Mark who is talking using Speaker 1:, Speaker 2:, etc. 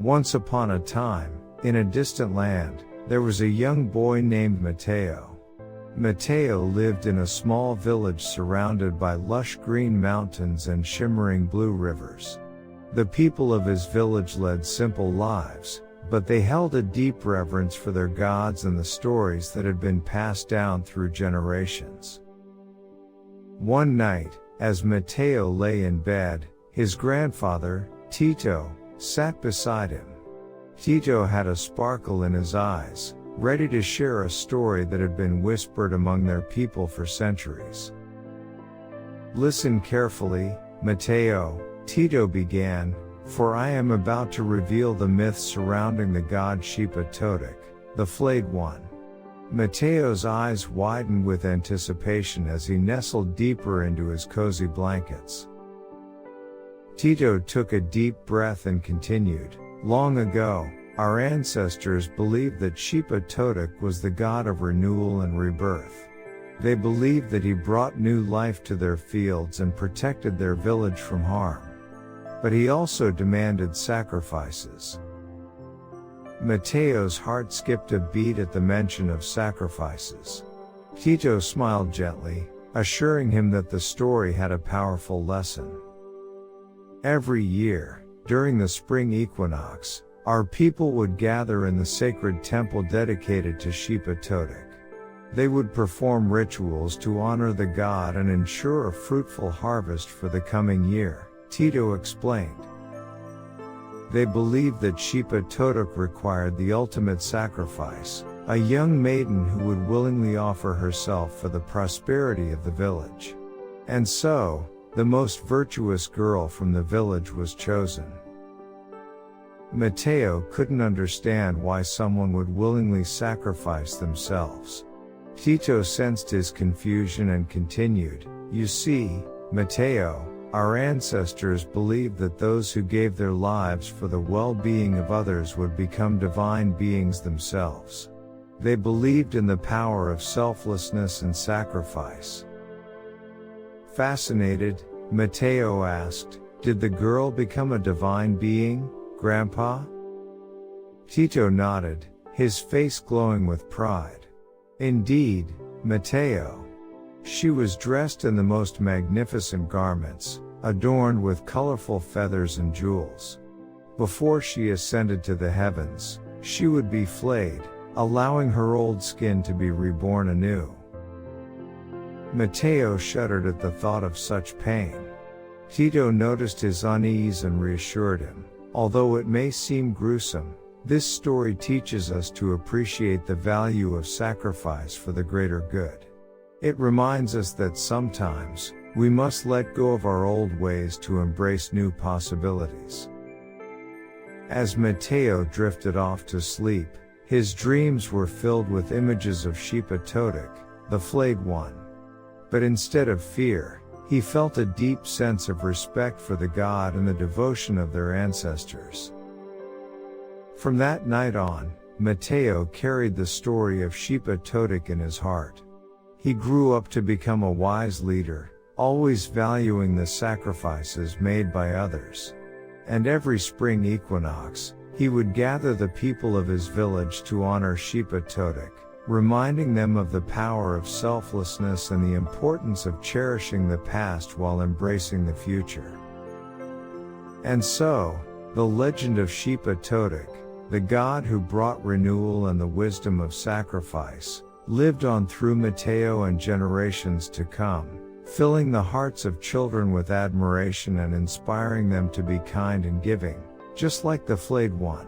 Speaker 1: Once upon a time, in a distant land, there was a young boy named Mateo. Mateo lived in a small village surrounded by lush green mountains and shimmering blue rivers. The people of his village led simple lives, but they held a deep reverence for their gods and the stories that had been passed down through generations. One night, as Mateo lay in bed, his grandfather, Tito, sat beside him. Tito had a sparkle in his eyes, ready to share a story that had been whispered among their people for centuries. "Listen carefully, Mateo," Tito began, "for I am about to reveal the myths surrounding the god Xipe Totec, the Flayed One." Mateo's eyes widened with anticipation as he nestled deeper into his cozy blankets. Tito took a deep breath and continued, "Long ago, our ancestors believed that Xipe Totec was the god of renewal and rebirth. They believed that he brought new life to their fields and protected their village from harm. But he also demanded sacrifices." Mateo's heart skipped a beat at the mention of sacrifices. Tito smiled gently, assuring him that the story had a powerful lesson. Every year, during the spring equinox, our people would gather in the sacred temple dedicated to Xipe Totec. They would perform rituals to honor the god and ensure a fruitful harvest for the coming year, Tito explained. They believed that Xipe Totec required the ultimate sacrifice, a young maiden who would willingly offer herself for the prosperity of the village. And so, the most virtuous girl from the village was chosen. Mateo couldn't understand why someone would willingly sacrifice themselves. Tito sensed his confusion and continued, "You see, Mateo, our ancestors believed that those who gave their lives for the well-being of others would become divine beings themselves. They believed in the power of selflessness and sacrifice." Fascinated, Mateo asked, "Did the girl become a divine being, Grandpa?" Tito nodded, his face glowing with pride. "Indeed, Mateo. She was dressed in the most magnificent garments, adorned with colorful feathers and jewels. Before she ascended to the heavens, she would be flayed, allowing her old skin to be reborn anew." Mateo shuddered at the thought of such pain. Tito noticed his unease and reassured him, "Although it may seem gruesome, this story teaches us to appreciate the value of sacrifice for the greater good. It reminds us that sometimes, we must let go of our old ways to embrace new possibilities." As Mateo drifted off to sleep, his dreams were filled with images of Xipe Totec, the Flayed One. But instead of fear, he felt a deep sense of respect for the god and the devotion of their ancestors. From that night on, Mateo carried the story of Xipe Totec in his heart. He grew up to become a wise leader, always valuing the sacrifices made by others. And every spring equinox, he would gather the people of his village to honor Xipe Totec, reminding them of the power of selflessness and the importance of cherishing the past while embracing the future. And so, the legend of Xipe Totec, the god who brought renewal and the wisdom of sacrifice, lived on through Mateo and generations to come, filling the hearts of children with admiration and inspiring them to be kind and giving, just like the Flayed One.